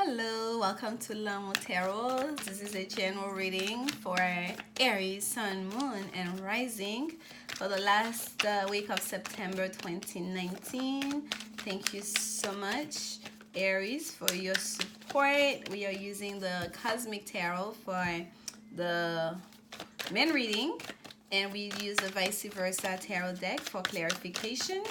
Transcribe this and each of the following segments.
Hello, welcome to lanmoutarot. This is a general reading for Aries, Sun, Moon, and Rising for the last week of September 2019. Thank you so much, Aries, for your support. We are using the Cosmic Tarot for the main reading, and we use the VirtueViceVersa tarot deck for clarification.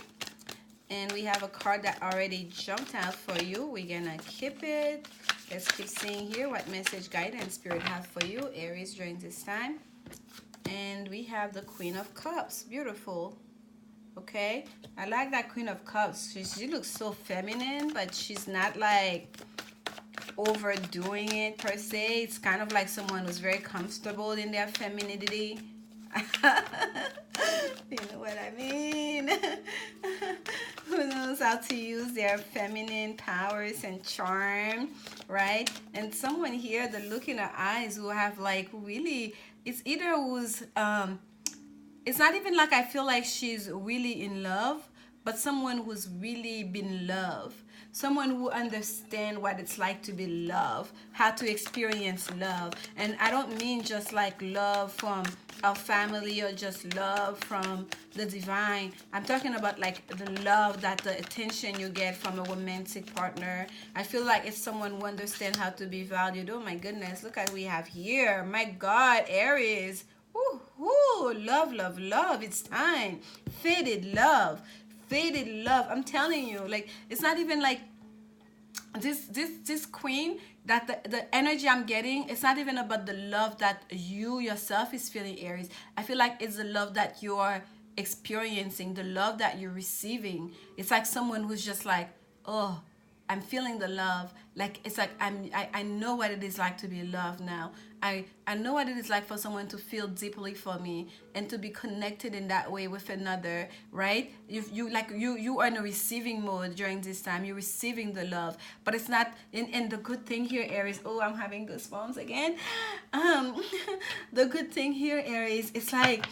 And we have a card that already jumped out for you. We're gonna keep it. Let's keep seeing here what message, guidance, spirit have for you, Aries, during this time. And we have the Queen of Cups. Beautiful. Okay, I like that Queen of Cups. She looks so feminine, but she's not like overdoing it per se. It's kind of like someone who's very comfortable in their femininity. You know what I mean? Who knows how to use their feminine powers and charm, right? And someone here, the look in her eyes, who have like really, it's either who's it's not even like I feel like she's really in love, but someone who's really been loved. Someone who understands what it's like to be loved, how to experience love. And I don't mean just like love from a family or just love from the divine. I'm talking about like the love, that the attention you get from a romantic partner. I feel like it's someone who understands how to be valued. Oh my goodness, look at what we have here. My God, Aries. Ooh, ooh, love, love, love. It's time. Faded love. Faded love. I'm telling you, like, it's not even like this queen, that the energy I'm getting, it's not even about the love that you yourself is feeling, Aries. I feel like it's the love that you're experiencing, the love that you're receiving. It's like someone who's just like, oh, I'm feeling the love. Like, it's like I know what it is like to be loved now. I know what it is like for someone to feel deeply for me and to be connected in that way with another, right? You are in a receiving mode during this time. You're receiving the love, but it's not. And the good thing here, Aries. Oh, I'm having goosebumps again. The good thing here, Aries, it's like.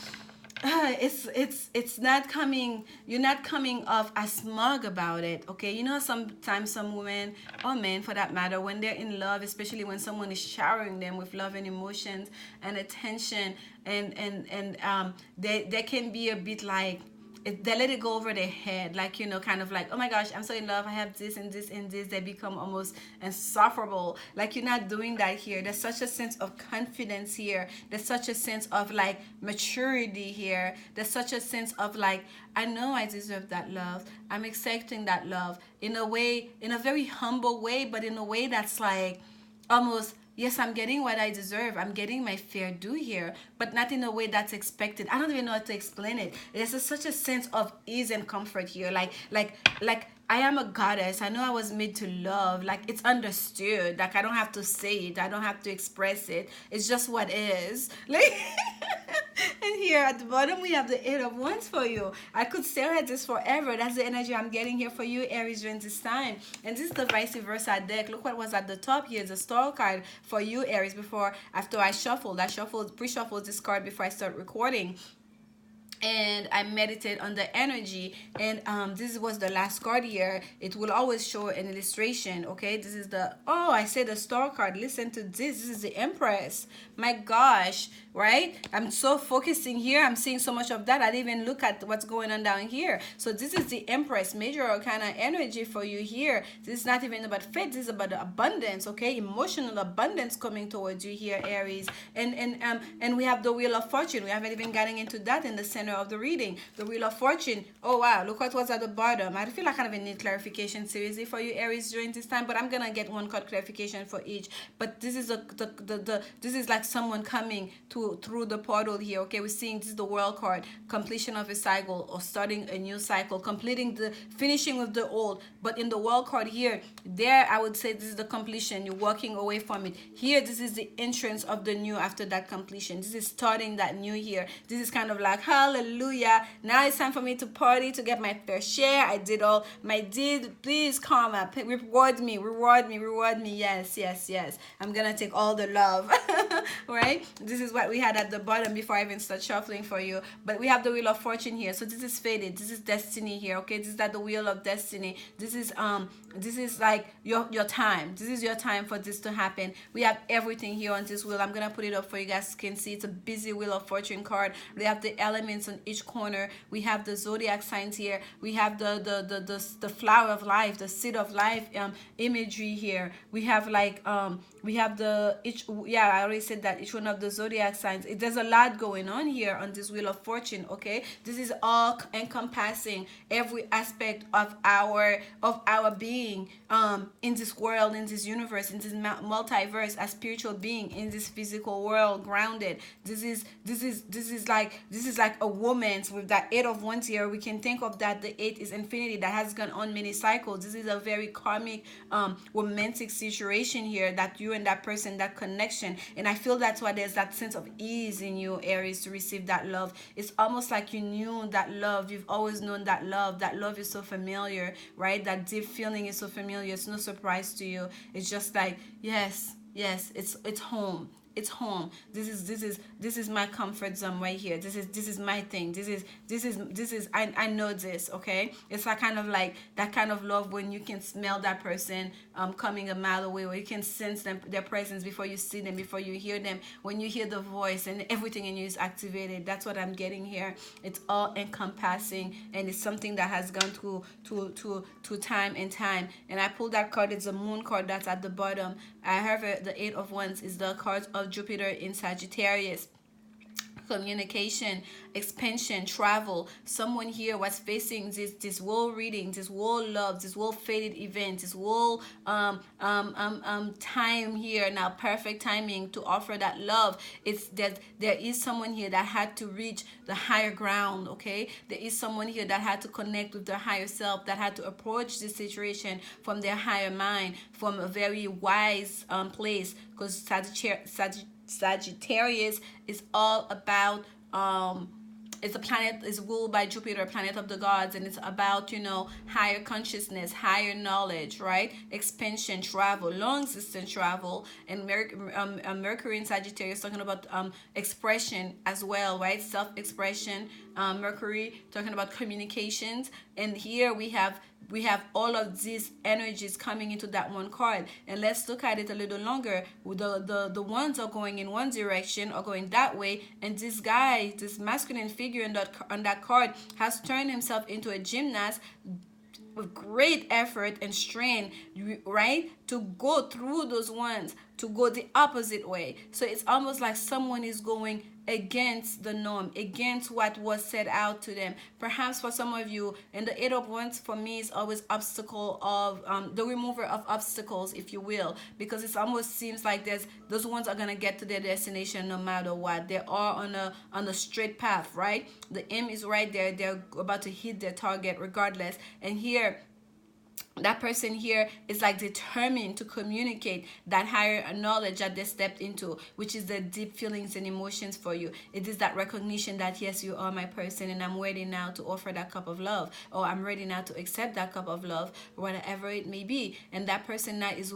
It's not coming, you're not coming off as smug about it, okay? You know, sometimes some women or men for that matter, when they're in love, especially when someone is showering them with love and emotions and attention, and they can be a bit like, they let it go over their head, like, you know, kind of like, oh my gosh, I'm so in love, I have this and this and this. They become almost insufferable. Like, you're not doing that here. There's such a sense of confidence here. There's such a sense of like maturity here. There's such a sense of like, I know I deserve that love. I'm accepting that love in a way, in a very humble way, but in a way that's like almost, yes, I'm getting what I deserve. I'm getting my fair due here, but not in a way that's expected. I don't even know how to explain it. There's such a sense of ease and comfort here. Like I am a goddess. I know I was made to love. Like, it's understood. Like, I don't have to say it. I don't have to express it. It's just what is. Like, and here at the bottom, we have the Eight of Wands for you. I could stare at this forever. That's the energy I'm getting here for you, Aries, during this time. And this is the vice versa deck. Look what was at the top here. The star card for you, Aries, after I pre-shuffled this card before I start recording. And I meditate on the energy, and this was the last card here. It will always show an illustration, okay? This is the, oh, I said the star card. Listen to this. This is the Empress. My gosh, right? I'm so focusing here. I'm seeing so much of that. I didn't even look at what's going on down here. So this is the Empress, major arcana energy for you here. This is not even about fate. This is about abundance, okay? Emotional abundance coming towards you here, Aries. And we have the Wheel of Fortune. We haven't even gotten into that in the center of the reading. The Wheel of Fortune. Oh wow, look what was at the bottom. I feel like I kind of need clarification seriously for you, Aries, during this time, but I'm gonna get one card clarification for each. But this is this is like someone coming through the portal here, okay? We're seeing this is the World card, completion of a cycle or starting a new cycle, finishing with the old. But in the World card here, there I would say this is the completion. You're walking away from it. Here, this is the entrance of the new after that completion. This is starting that new here. This is kind of like hallelujah. Hallelujah. Now it's time for me to party, to get my fair share. I did all my deed. Please, karma, reward me, reward me, reward me. Yes, yes, yes. I'm gonna take all the love. Right? This is what we had at the bottom before I even start shuffling for you. But we have the Wheel of Fortune here. So this is fated. This is destiny here. Okay, this is that the Wheel of Destiny. This is like your time. This is your time for this to happen. We have everything here on this wheel. I'm gonna put it up for you guys can see. It's a busy Wheel of Fortune card. We have the elements on each corner. We have the zodiac signs here. We have the flower of life, the seed of life imagery here. We have like we have the each, yeah, I already said that, each one of the zodiac signs. There's a lot going on here on this Wheel of Fortune. Okay, this is all encompassing every aspect of our being in this world, in this universe, in this multiverse, as spiritual being in this physical world, grounded. This is like a woman's with that 8 of Wands here. We can think of that the 8 is infinity, that has gone on many cycles. This is a very karmic romantic situation here, that you and that person, that connection. And I feel that's why there's that sense of ease in you, Aries, to receive that love. It's almost like you knew that love. You've always known that love. That love is so familiar, right? That deep feeling is so familiar. It's no surprise to you. It's just like, yes, it's home. It's home. This is my comfort zone right here. This is my thing. This is I know this. Okay, it's like kind of like that kind of love when you can smell that person coming a mile away, or you can sense their presence before you see them, before you hear them. When you hear the voice and everything in you is activated. That's what I'm getting here. It's all encompassing, and it's something that has gone through to time and time. And I pulled that card. It's a moon card that's at the bottom. I have it. The 8 of Wands is the card of Jupiter in Sagittarius. Communication, expansion, travel. Someone here was facing this world reading, this world love, this world fated event, this world time here now, perfect timing to offer that love. It's that there is someone here that had to reach the higher ground. Okay, there is someone here that had to connect with their higher self, that had to approach this situation from their higher mind, from a very wise place, because Sagittarius is all about it's a planet, is ruled by Jupiter, planet of the gods, and it's about, higher consciousness, higher knowledge, right? Expansion, travel, long distance travel. And Mercury in Sagittarius talking about expression as well, right? Self-expression. Mercury talking about communications. And here we have all of these energies coming into that one card. And let's look at it a little longer. The ones are going in one direction, or going that way, and this guy, this masculine figure on that card, has turned himself into a gymnast with great effort and strain, right, to go through those ones, to go the opposite way. So it's almost like someone is going against the norm, against what was set out to them. Perhaps for some of you, and the 8 of Wands for me is always obstacle of the remover of obstacles, if you will, because it almost seems like those ones are gonna get to their destination no matter what. They are on a straight path, right? The aim is right there. They're about to hit their target regardless. And here, that person here is like determined to communicate that higher knowledge that they stepped into, which is the deep feelings and emotions for you. It is that recognition that, yes, you are my person, and I'm ready now to offer that cup of love, or I'm ready now to accept that cup of love, whatever it may be. And that person now is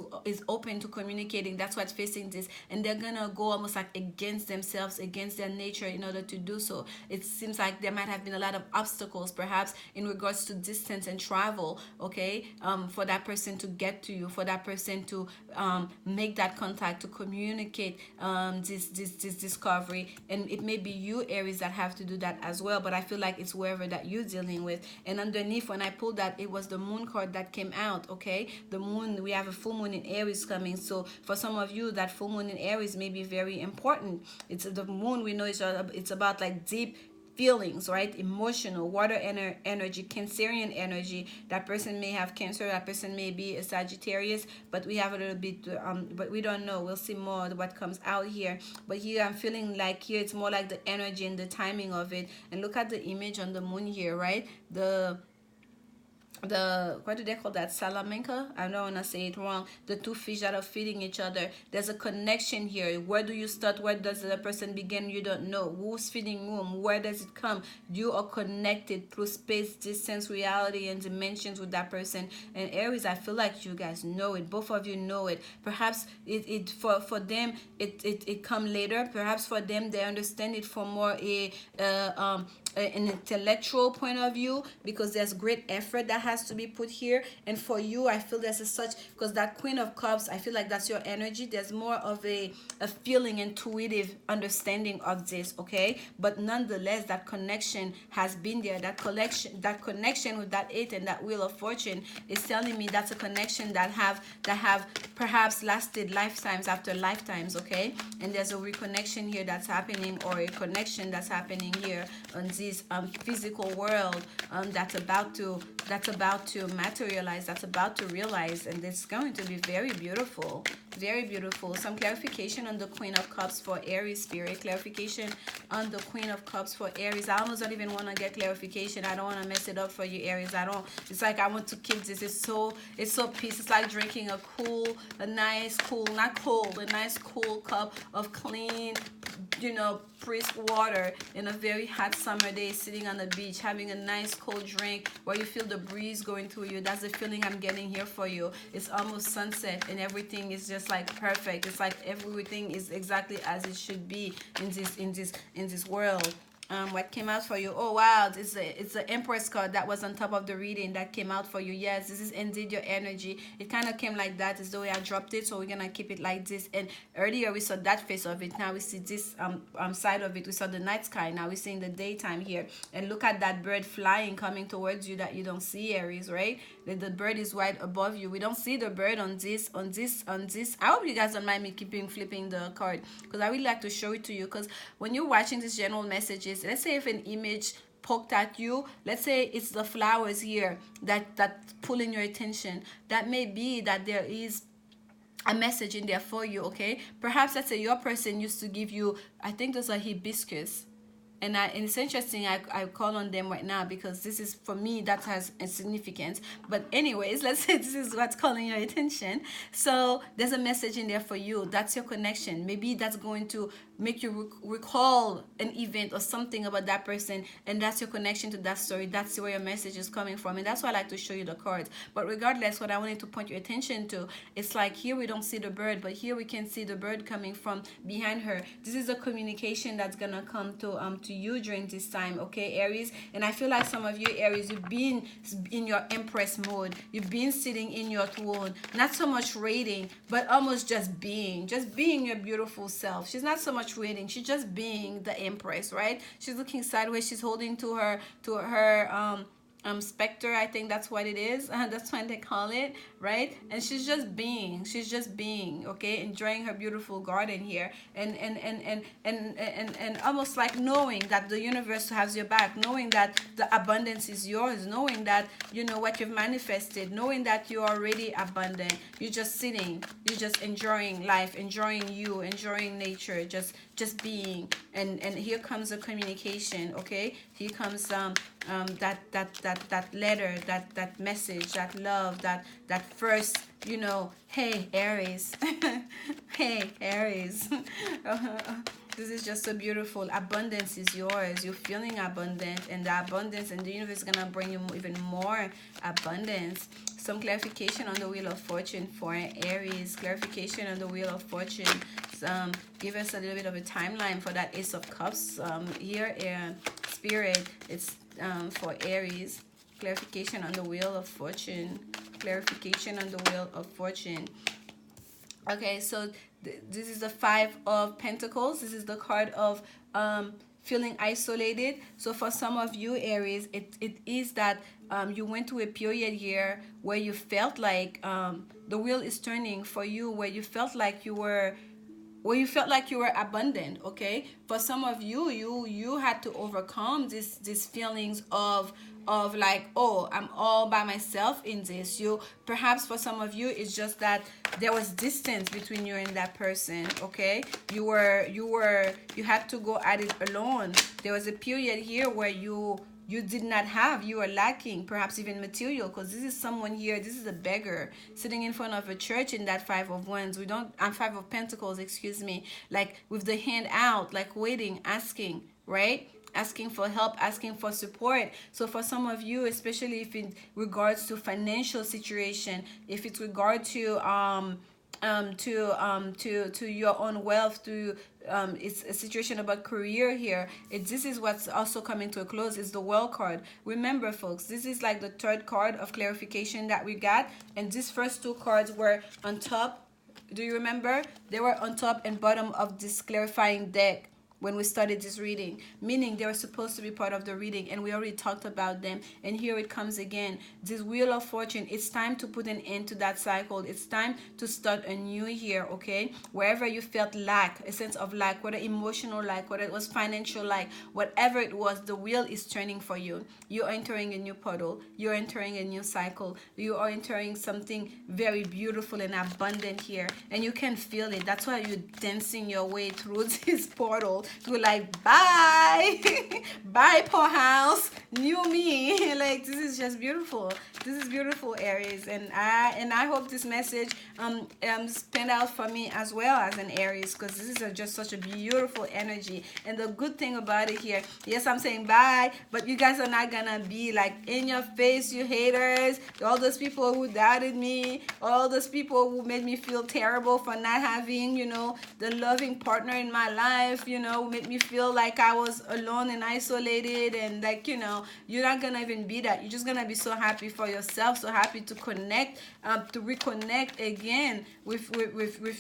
open to communicating. That's what's facing this, and they're gonna go almost like against themselves, against their nature, in order to do so. It seems like there might have been a lot of obstacles, perhaps in regards to distance and travel, okay, for that person to get to you, for that person to make that contact, to communicate this discovery. And it may be you, Aries, that have to do that as well, but I feel like it's wherever that you're dealing with. And underneath, when I pulled that, it was the moon card that came out. Okay, the moon, we have a full moon in Aries coming, so for some of you, that full moon in Aries may be very important. It's the moon, we know it's about like deep feelings, right? Emotional, water energy, Cancerian energy. That person may have Cancer, that person may be a Sagittarius, but we have a little bit but we don't know. We'll see more what comes out here. But here I'm feeling like here it's more like the energy and the timing of it. And look at the image on the moon here, right? what do they call that, salamanca, I don't want to say it wrong, the two fish that are feeding each other. There's a connection here. Where do you start? Where does the person begin? You don't know. Who's feeding whom? Where does it come? You are connected through space, distance, reality, and dimensions with that person. And Aries, I feel like you guys know it. Both of you know it. Perhaps it for them it come later. Perhaps for them they understand it from more an intellectual point of view, because there's great effort that has to be put here. And for you, I feel there's a such, because that Queen of Cups, I feel like that's your energy. There's more of a feeling, intuitive understanding of this, okay? But nonetheless, that connection has been there. That connection with that 8 and that Wheel of Fortune is telling me that's a connection that have perhaps lasted lifetimes after lifetimes, okay? And there's a reconnection here that's happening, or a connection that's happening here on this physical world, that's about to materialize, that's about to realize, and it's going to be very beautiful, very beautiful. Some clarification on the Queen of Cups for Aries spirit. Clarification on the Queen of Cups for Aries. I almost don't even want to get clarification. I don't want to mess it up for you, Aries. I don't. It's like I want to keep this. It's so peace. It's like drinking a nice cool, not cold, a nice cool cup of clean, crisp water in a very hot summer day, sitting on the beach, having a nice cold drink where you feel the breeze going through you. That's the feeling I'm getting here for you. It's almost sunset and everything is just like perfect. It's like everything is exactly as it should be in this world. What came out for you? Oh wow, it's the Empress card that was on top of the reading that came out for you. Yes, this is indeed your energy. It kind of came like that. Is the way I dropped it, so we're gonna keep it like this. And earlier we saw that face of it. Now we see this side of it. We saw the night sky. Now we're seeing the daytime here. And look at that bird flying, coming towards you, that you don't see, Aries, right? The bird is right above you. We don't see the bird on this. I hope you guys don't mind me keeping flipping the card, because I really like to show it to you. Because when you're watching these general messages, let's say if an image poked at you, let's say it's the flowers here that pulling your attention, that may be that there is a message in there for you, okay? Perhaps let's say your person used to give you, I think those are hibiscus, and it's interesting, I call on them right now because this is, for me, that has a significance. But anyways, let's say this is what's calling your attention. So there's a message in there for you. That's your connection. Maybe that's going to make you recall an event or something about that person, and that's your connection to that story. That's where your message is coming from, and that's why I like to show you the cards. But regardless, what I wanted to point your attention to, it's like here we don't see the bird, but here we can see the bird coming from behind her. This is a communication that's gonna come to you during this time, okay, Aries? And I feel like some of you, Aries, you've been in your Empress mode. You've been sitting in your throne, not so much rating, but almost just being your beautiful self. She's not so much waiting, she's just being the Empress, right? She's looking sideways, she's holding to her specter, I think that's what it is. That's what they call it, right? And she's just being, okay, enjoying her beautiful garden here, and almost like knowing that the universe has your back, knowing that the abundance is yours, knowing that you know what you've manifested, knowing that you're already abundant. You're just sitting, you're just enjoying life, enjoying you, enjoying nature, just being. And here comes the communication, okay? Here comes that letter, that message, that love, that first, hey Aries. Hey Aries. This is just so beautiful. Abundance is yours. You're feeling abundant, and the abundance and the universe is gonna bring you even more abundance. Some clarification on the Wheel of Fortune for Aries. Clarification on the Wheel of Fortune. Give us a little bit of a timeline for that Ace of Cups here in Spirit. It's for Aries. Clarification on the Wheel of Fortune. Clarification on the Wheel of Fortune. Okay, so this is the 5 of Pentacles. This is the card of feeling isolated. So for some of you, Aries, it is that you went through a period here where you felt like the wheel is turning for you, where you felt like you were abundant, okay? For some of you, you had to overcome these feelings of like, oh, I'm all by myself in this. Perhaps for some of you, it's just that there was distance between you and that person, okay? You had to go at it alone. There was a period here where you you did not have, you are lacking, perhaps even material, because this is someone here, this is a beggar sitting in front of a church in that Five of Wands. We don't, I'm Five of Pentacles, excuse me, like with the hand out, like waiting, asking, right? Asking for help, asking for support. So for some of you, especially if it regards to financial situation, if it's regard to your own wealth, to it's a situation about career here. This is what's also coming to a close, is the World card. Remember folks, this is like the third card of clarification that we got, and these first two cards were on top. Do you remember? They were on top and bottom of this clarifying deck when we started this reading, meaning they were supposed to be part of the reading, and we already talked about them. And here it comes again, this Wheel of Fortune. It's time to put an end to that cycle. It's time to start a new year, okay? Wherever you felt lack, a sense of lack, whether emotional lack, whether it was financial lack, whatever it was, the wheel is turning for you. You're entering a new portal. You're entering a new cycle. You are entering something very beautiful and abundant here, and you can feel it. That's why you're dancing your way through this portal. You're like, bye. Bye, poor house, new me. Like, this is just beautiful. This is beautiful, Aries. And I hope this message stand out for me as well as an Aries, because this is just such a beautiful energy. And the good thing about it here, yes, I'm saying bye, but you guys are not gonna be like in your face, you haters, all those people who doubted me, all those people who made me feel terrible for not having, you know, the loving partner in my life, you know, made me feel like I was alone and isolated, and like, you know, you're not gonna even be that. You're just gonna be so happy for yourself, so happy to connect, to reconnect again with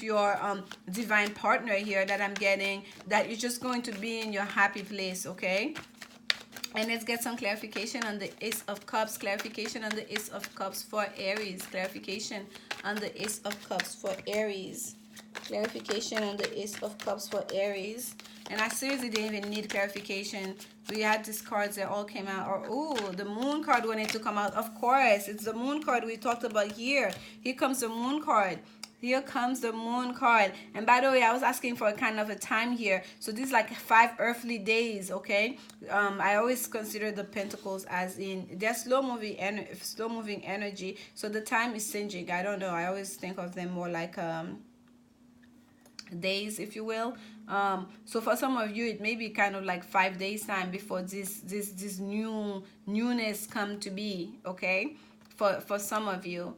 your divine partner here that I'm getting, that you're just going to be in your happy place, okay? And let's get some clarification on the Ace of Cups. Clarification on the Ace of Cups for Aries. Clarification on the Ace of Cups for Aries. Clarification on the Ace of Cups for Aries. And I seriously didn't even need clarification. We had these cards that all came out. Or, ooh, the Moon card wanted to come out. Of course, it's the Moon card we talked about here. Here comes the Moon card. Here comes the Moon card. And by the way, I was asking for a kind of a time here. So this is like 5 earthly days, okay? I always consider the Pentacles as in, they're slow-moving energy. So the time is changing. I don't know. I always think of them more like days, if you will. So for some of you, it may be kind of like 5 days time before this newness come to be, okay? For some of you,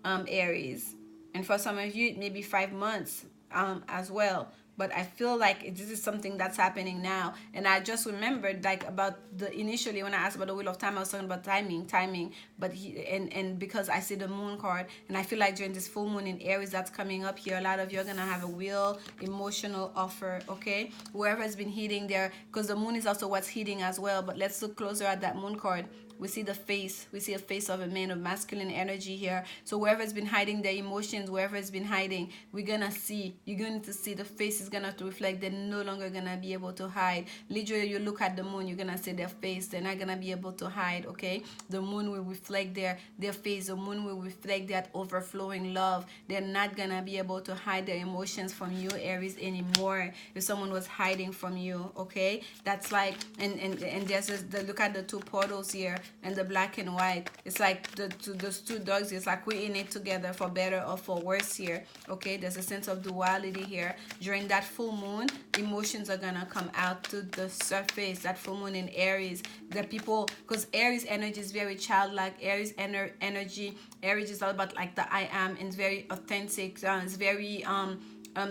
Aries. And for some of you, it may be 5 months as well. But I feel like this is something that's happening now. And I just remembered, like, about the initially when I asked about the Wheel of Time, I was talking about timing. But and because I see the Moon card, and I feel like during this full moon in Aries that's coming up here, a lot of you are gonna have a real emotional offer, okay? Whoever has been hitting there, because the moon is also what's hitting as well. But let's look closer at that Moon card. We see the face. We see a face of a man of masculine energy here. So whoever's been hiding their emotions, whoever's been hiding, we're gonna see. You're going to see the face is gonna have to reflect. They're no longer gonna be able to hide. Literally, you look at the moon, you're gonna see their face. They're not gonna be able to hide. Okay, the moon will reflect their face. The moon will reflect that overflowing love. They're not gonna be able to hide their emotions from you, Aries, anymore. If someone was hiding from you, okay, that's like, and there's just the look at the two portals here. And the black and white, it's like those two dogs, it's like we're in it together for better or for worse here, okay? There's a sense of duality here. During that full moon, emotions are gonna come out to the surface. That full moon in Aries, the people, because Aries energy is very childlike. Aries energy, Aries is all about like the I am, and it's very authentic. It's very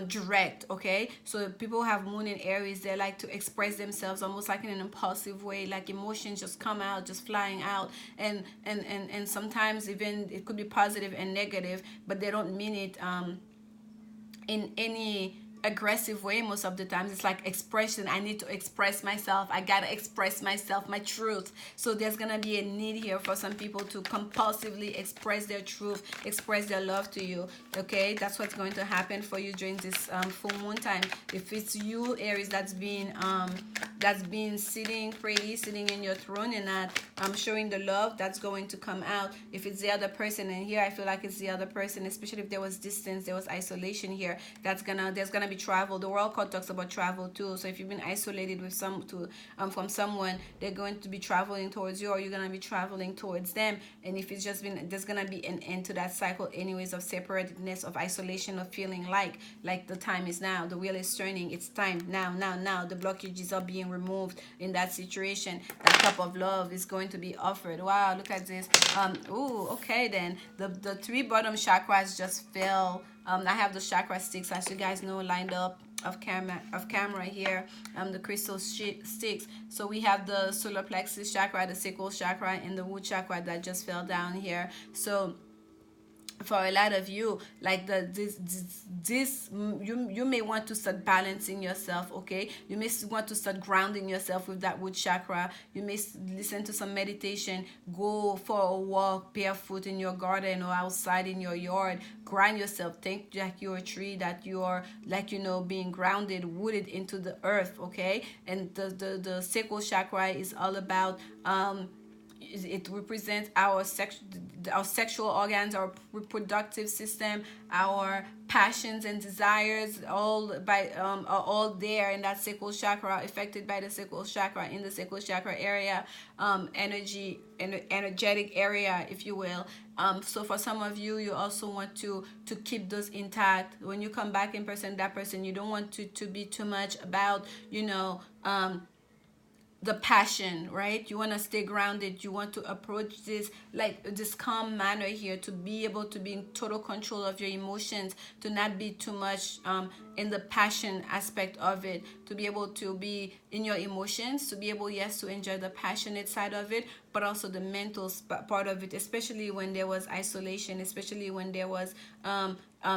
direct, okay? So people have moon in Aries, they like to express themselves almost like in an impulsive way, like emotions just come out, just flying out, and sometimes even it could be positive and negative, but they don't mean it in any aggressive way. Most of the times it's like expression. I need to express myself. I gotta express myself, my truth. So there's gonna be a need here for some people to compulsively express their truth, express their love to you, okay? That's what's going to happen for you during this full moon time. If it's you, Aries, that's been sitting pretty, sitting in your throne and not showing the love, that's going to come out. If it's the other person, and here I feel like it's the other person, especially if there was distance, there was isolation here, there's gonna be travel. The world card talks about travel too. So if you've been isolated with from someone, they're going to be traveling towards you, or you're gonna be traveling towards them. And if it's just been, there's gonna be an end to that cycle anyways of separatedness, of isolation, of feeling like the time is now. The wheel is turning. It's time now, now, now. The blockages are being removed in that situation. That cup of love is going to be offered. Wow, look at this. Ooh, okay then. The three bottom chakras just fell. I have the chakra sticks, as you guys know, lined up of camera here. The crystal sticks. So we have the solar plexus chakra, the sacral chakra, and the root chakra that just fell down here. So for a lot of you, like you may want to start balancing yourself. Okay, you may want to start grounding yourself with that root chakra. You may listen to some meditation, go for a walk barefoot in your garden or outside in your yard. Ground yourself. Think like you're a tree, that you're, like, you know, being grounded, rooted into the earth. Okay, and the sacral chakra is all about it represents our sexual organs, our reproductive system, our passions and desires, all are all there in that sacral chakra, affected by the sacral chakra, in the sacral chakra area, energetic area, if you will. So for some of you, you also want to keep those intact. When you come back in person, that person, you don't want to be too much about, you know, the passion, right? You want to stay grounded. You want to approach this like this calm manner here, to be able to be in total control of your emotions, to not be too much in the passion aspect of it, to be able to be in your emotions, to be able, yes, to enjoy the passionate side of it, but also the mental part of it, especially when there was isolation, especially when there was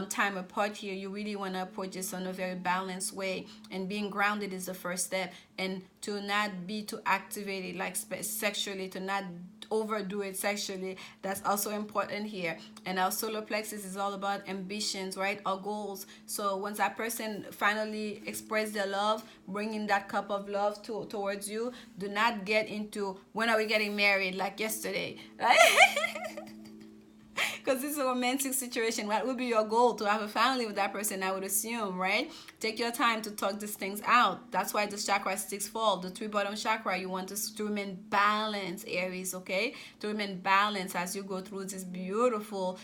time apart here. You really want to approach this in a very balanced way, and being grounded is the first step. And to not be too activated, like sexually, to not overdo it sexually, that's also important here. And our solar plexus is all about ambitions, right? Our goals. So once that person finally express their love, bringing that cup of love towards you, do not get into, when are we getting married, like yesterday, right? Because it's a romantic situation. What would be your goal? To have a family with that person, I would assume, right? Take your time to talk these things out. That's why the chakra sticks fall. The three bottom chakra, you want to remain balanced, Aries, okay? To remain balanced as you go through this beautiful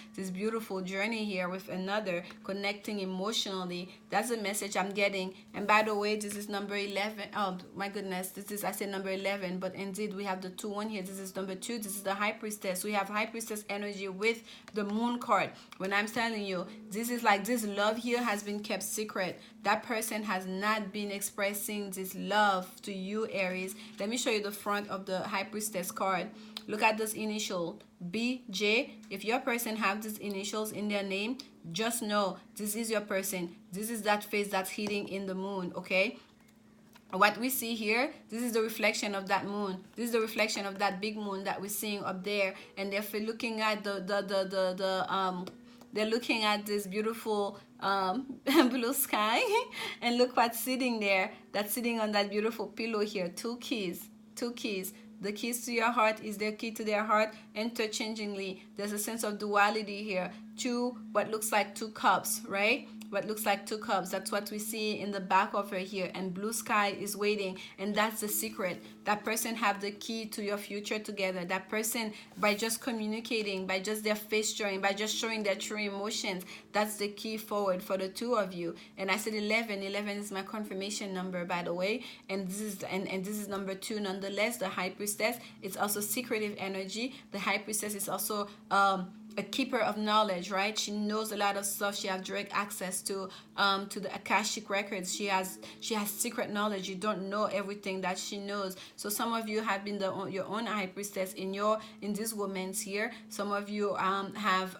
journey here with another, connecting emotionally. That's the message I'm getting. And by the way, this is number 11. Oh my goodness, I said number 11, but indeed we have the 2-1 here. This is number 2. This is the High Priestess. We have High Priestess energy with the Moon card. When I'm telling you, this is like, this love here has been kept secret. That person has not been expressing this love to you, Aries. Let me show you the front of the High Priestess card. Look at this initial, BJ. If your person have these initials in their name, just know this is your person. This is that face that's hidden in the moon, okay? What we see here, this is the reflection of that moon. This is the reflection of that big moon that we're seeing up there. And if we're looking at they're looking at this beautiful blue sky, and look what's sitting there. That's sitting on that beautiful pillow here. Two keys. The keys to your heart is their key to their heart. Interchangingly, there's a sense of duality here. What looks like 2 cups, right? What looks like 2 cups. That's what we see in the back of her here. And blue sky is waiting. And that's the secret. That person have the key to your future together. That person, by just communicating, by just their face showing, by just showing their true emotions, that's the key forward for the 2 of you. And I said 11. 11 is my confirmation number, by the way. And this is number 2 nonetheless. The High Priestess. It's also secretive energy. The High Priestess is also a keeper of knowledge, right? She knows a lot of stuff. She has direct access to the Akashic records. She has secret knowledge. You don't know everything that she knows. So some of you have been your own High Priestess in this woman's here. Some of you have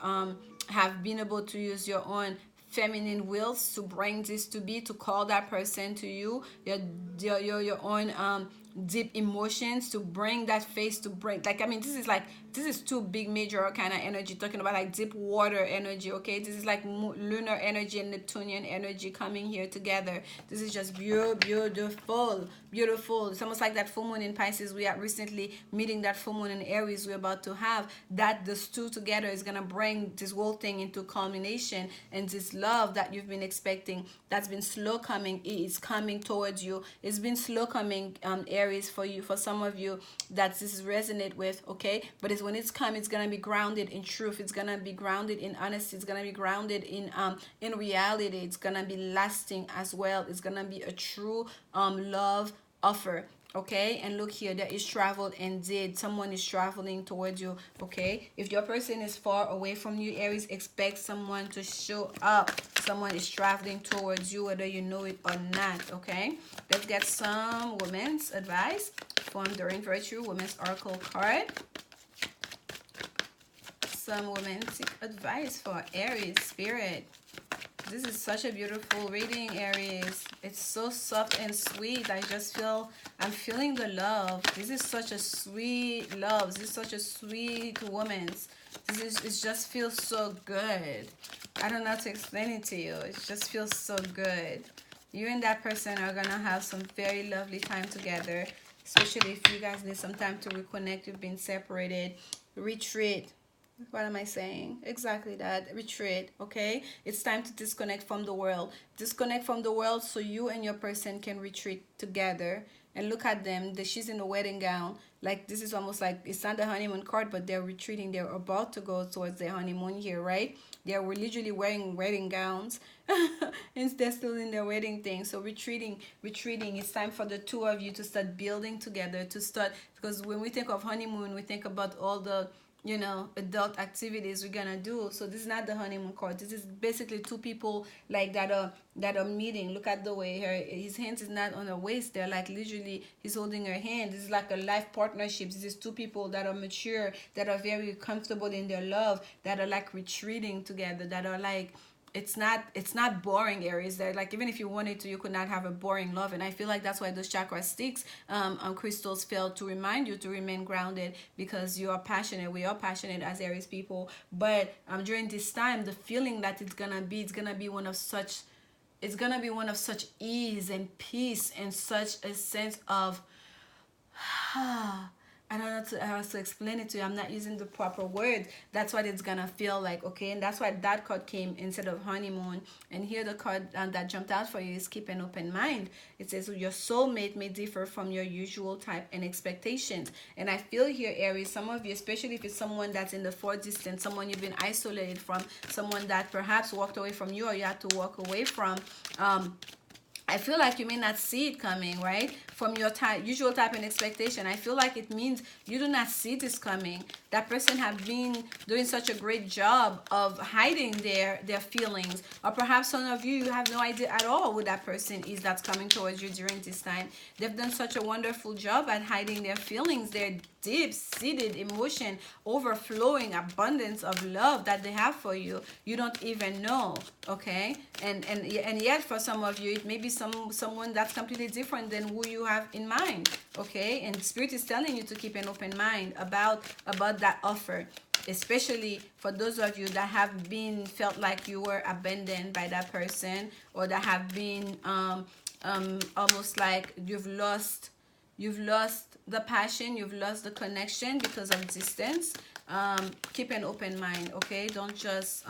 been able to use your own feminine wills to bring this to be, to call that person to you. Your own deep emotions, to bring that face, to bring, like, I mean, this is two big major kind of energy, talking about like deep water energy. Okay, this is like lunar energy and Neptunian energy coming here together. This is just beautiful, beautiful. It's almost like that full moon in Pisces we are recently meeting, that full moon in Aries we're about to have, that those two together is gonna bring this whole thing into culmination. And this love that you've been expecting, that's been slow coming, is coming towards you. It's been slow coming, Aries, for you, for some of you that this resonate with. Okay, but it's when it's come, it's gonna be grounded in truth, it's gonna be grounded in honesty, it's gonna be grounded in reality, it's gonna be lasting as well. It's gonna be a true love offer. Okay, and look here, there is travel indeed. Someone is traveling towards you. Okay, if your person is far away from you, Aries, expect someone to show up. Someone is traveling towards you, whether you know it or not. Okay, let's get some women's advice from Doreen Virtue Women's Oracle card. Some women's advice for Aries spirit. This is such a beautiful reading, Aries. It's so soft and sweet. I'm feeling the love. This is such a sweet love. This is such a sweet woman. It just feels so good. I don't know how to explain it to you. It just feels so good. You and that person are gonna have some very lovely time together, especially if you guys need some time to reconnect. You've been separated. Retreat. What am I saying? Exactly that. Retreat. Okay, it's time to disconnect from the world. Disconnect from the world so you and your person can retreat together. And look at them. She's in a wedding gown. Like, this is almost like, it's not the honeymoon card, but they're retreating. They're about to go towards their honeymoon here, right? They were literally wearing wedding gowns and they're still in their wedding thing. So retreating. It's time for the two of you to start building together, to start, because when we think of honeymoon, we think about all the, you know, adult activities we're gonna do. So this is not the honeymoon card. This is basically two people like that are meeting. Look at the way his hands is not on her waist. They're like literally, he's holding her hand. This is like a life partnership. This is two people that are mature, that are very comfortable in their love, that are like retreating together, that are like, it's not boring, Aries. That like, even if you wanted to, you could not have a boring love. And I feel like that's why those chakra sticks, crystals fail to remind you to remain grounded, because you are passionate. We are passionate as Aries people. But during this time, the feeling that it's gonna be one of such, ease and peace and such a sense of I don't know how to explain it to you. I'm not using the proper word. That's what it's gonna feel like, okay? And that's why that card came instead of honeymoon. And here the card that jumped out for you is keep an open mind. It says your soulmate may differ from your usual type and expectations. And I feel here, Aries, some of you, especially if it's someone that's in the far distance, someone you've been isolated from, someone that perhaps walked away from you or you had to walk away from, I feel like you may not see it coming, right? From your usual type and expectation. I feel like it means you do not see this coming. That person have been doing such a great job of hiding their feelings. Or perhaps some of you have no idea at all who that person is that's coming towards you during this time. They've done such a wonderful job at hiding their feelings, their deep-seated emotion, overflowing abundance of love that they have for you. You don't even know, okay? And yet for some of you, it may be someone that's completely different than who you have in mind, okay? And Spirit is telling you to keep an open mind about that offer, especially for those of you that have felt like you were abandoned by that person, or that have been almost like you've lost the passion, you've lost the connection because of distance. Keep an open mind, okay? Don't just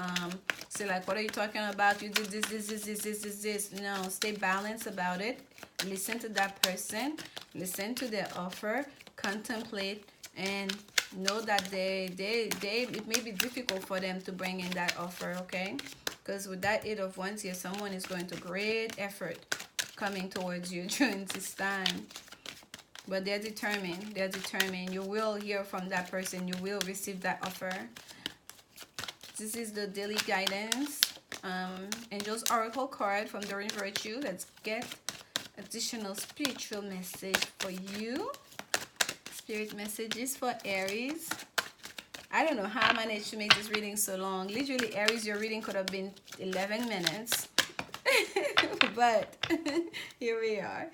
say like, what are you talking about? You did this. No, stay balanced about it. Listen to that person, listen to their offer, contemplate, and know that it may be difficult for them to bring in that offer, okay? Because with that 8 of Wands here, someone is going to great effort coming towards you during this time. But they're determined. You will hear from that person. You will receive that offer. This is the daily guidance. Angel's Oracle card from Doreen Virtue. Let's get additional spiritual message for you. Spirit messages for Aries. I don't know how I managed to make this reading so long. Literally, Aries, your reading could have been 11 minutes. But here we are.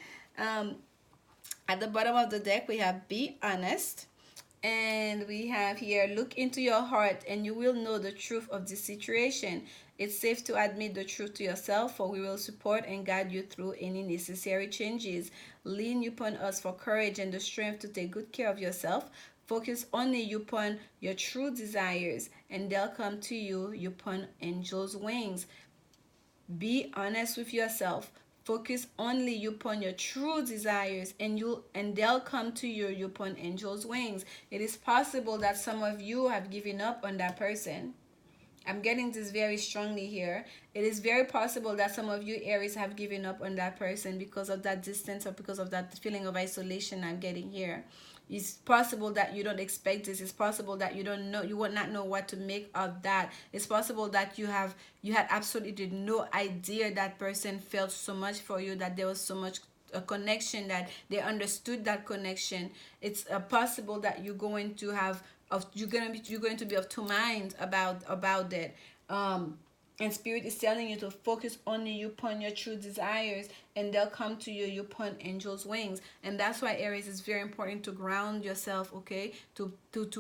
At the bottom of the deck, we have be honest. And we have here, look into your heart and you will know the truth of this situation. It's safe to admit the truth to yourself, for we will support and guide you through any necessary changes. Lean upon us for courage and the strength to take good care of yourself. Focus only upon your true desires, and they'll come to you upon angels' wings. Be honest with yourself. Focus only upon your true desires, and they'll come to you upon angels' wings. It is possible that some of you have given up on that person. I'm getting this very strongly here. It is very possible that some of you Aries have given up on that person because of that distance or because of that feeling of isolation I'm getting here. It's possible that you don't expect this. It's possible that you don't know, you would not know what to make of that. It's possible that you had absolutely no idea that person felt so much for you, that there was so much a connection, that they understood that connection. It's possible that you're going to have you're going to be of two minds about it. And spirit is telling you to focus only upon your true desires, and they'll come to you upon angels' wings. And that's why Aries is very important to ground yourself, okay, to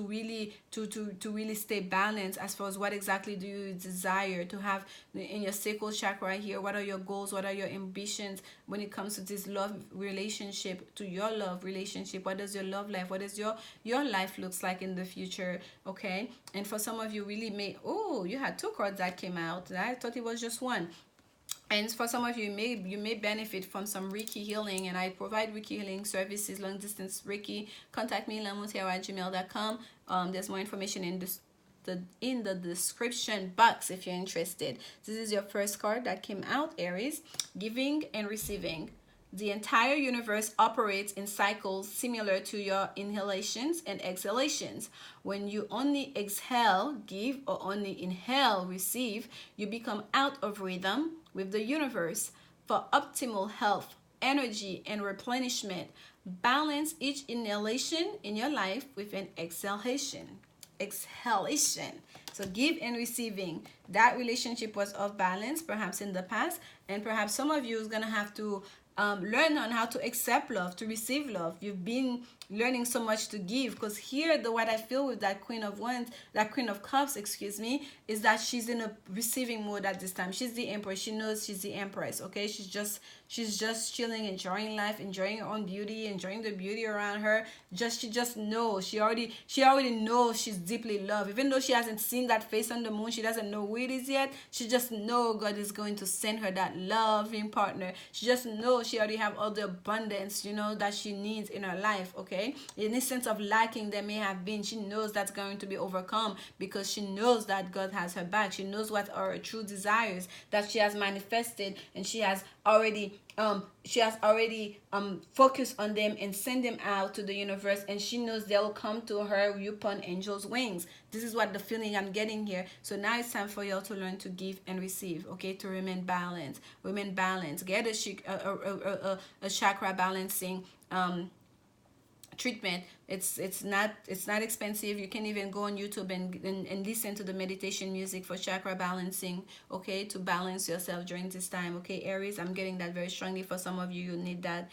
really stay balanced as far as what exactly do you desire to have in your sacral chakra right here. What are your goals? What are your ambitions when it comes to this love relationship, to your love relationship? What does your love life, what does your life looks like in the future? Okay. And for some of you really may, oh, you had two cards that came out. I thought it was just one. And for some of you, you may benefit from some Reiki healing, and I provide Reiki healing services, long distance Reiki. Contact me, lanmoutarot@gmail.com. There's more information in the description box if you're interested. This is your first card that came out, Aries. Giving and receiving. The entire universe operates in cycles similar to your inhalations and exhalations. When you only exhale, give, or only inhale, receive, you become out of rhythm with the universe. For optimal health, energy, and replenishment, balance each inhalation in your life with an exhalation. So give and receiving. That relationship was off balance perhaps in the past, and perhaps some of you is going to have to learn on how to accept love, to receive love. You've been learning so much to give, because here what I feel with that Queen of Wands, that Queen of Cups, excuse me, is that she's in a receiving mode at this time. She's the Empress. She knows she's the Empress. Okay, she's just chilling, enjoying life, enjoying her own beauty, enjoying the beauty around her. She just knows. She already knows she's deeply loved. Even though she hasn't seen that face on the moon, she doesn't know who it is yet. She just knows God is going to send her that loving partner. She just knows she already have all the abundance, that she needs in her life. Okay, in this sense of lacking there may have been, she knows that's going to be overcome, because she knows that God has her back. She knows what are her true desires that she has manifested, and she has already focused on them and send them out to the universe, and she knows they will come to her upon angels' wings. This is what the feeling I'm getting here. So now it's time for y'all to learn to give and receive, okay, to remain balanced. Get a chakra balancing treatment. It's not expensive. You can even go on YouTube and listen to the meditation music for chakra balancing, okay, to balance yourself during this time. Okay, Aries, I'm getting that very strongly. For some of you, you need that.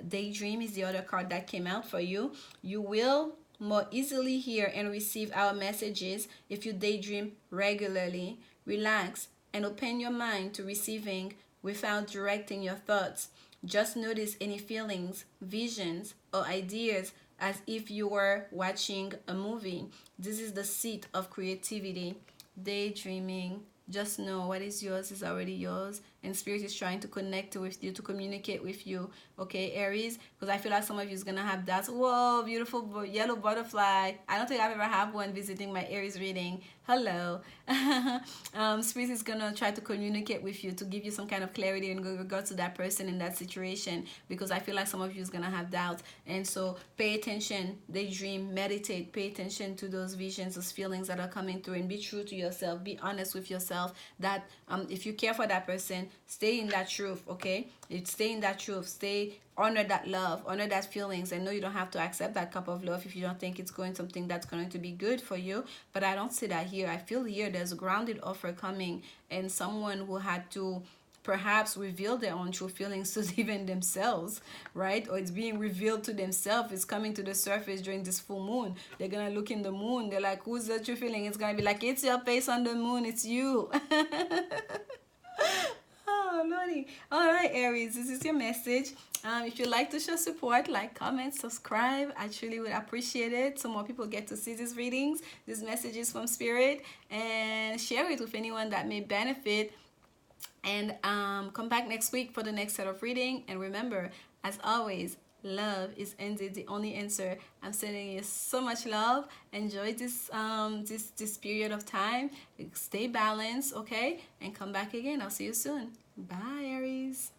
Daydream is the other card that came out for you. You will more easily hear and receive our messages if you daydream regularly. Relax and open your mind to receiving without directing your thoughts. Just notice any feelings, visions, or ideas as if you were watching a movie. This is the seat of creativity. Daydreaming. Just know what is yours is already yours, and Spirit is trying to connect with you, to communicate with you. Okay, Aries, because I feel like some of you is gonna have that. Whoa, beautiful yellow butterfly. I don't think I've ever had one visiting my Aries reading. Hello. Spirit is gonna try to communicate with you, to give you some kind of clarity in regards to that person in that situation, because I feel like some of you is gonna have doubts. And so pay attention, daydream, meditate, pay attention to those visions, those feelings that are coming through, and be true to yourself. Be honest with yourself that if you care for that person, stay in that truth. Okay, stay in that truth. Honor that love, honor that feelings. I know you don't have to accept that cup of love if you don't think it's going something that's going to be good for you, but I don't see that here. I feel here there's a grounded offer coming, and someone who had to perhaps reveal their own true feelings to even themselves, right? Or it's being revealed to themselves. It's coming to the surface during this full moon. They're gonna look in the moon. They're like, who's the true feeling? It's gonna be like, it's your face on the moon. It's you. Oh, Lordy. All right, Aries, this is your message. If you'd like to show support, like, comment, subscribe. I truly would appreciate it so more people get to see these readings, these messages from Spirit, and share it with anyone that may benefit. And come back next week for the next set of reading. And remember, as always, love is indeed the only answer. I'm sending you so much love. Enjoy this period of time. Stay balanced, okay? And come back again. I'll see you soon. Bye, Aries.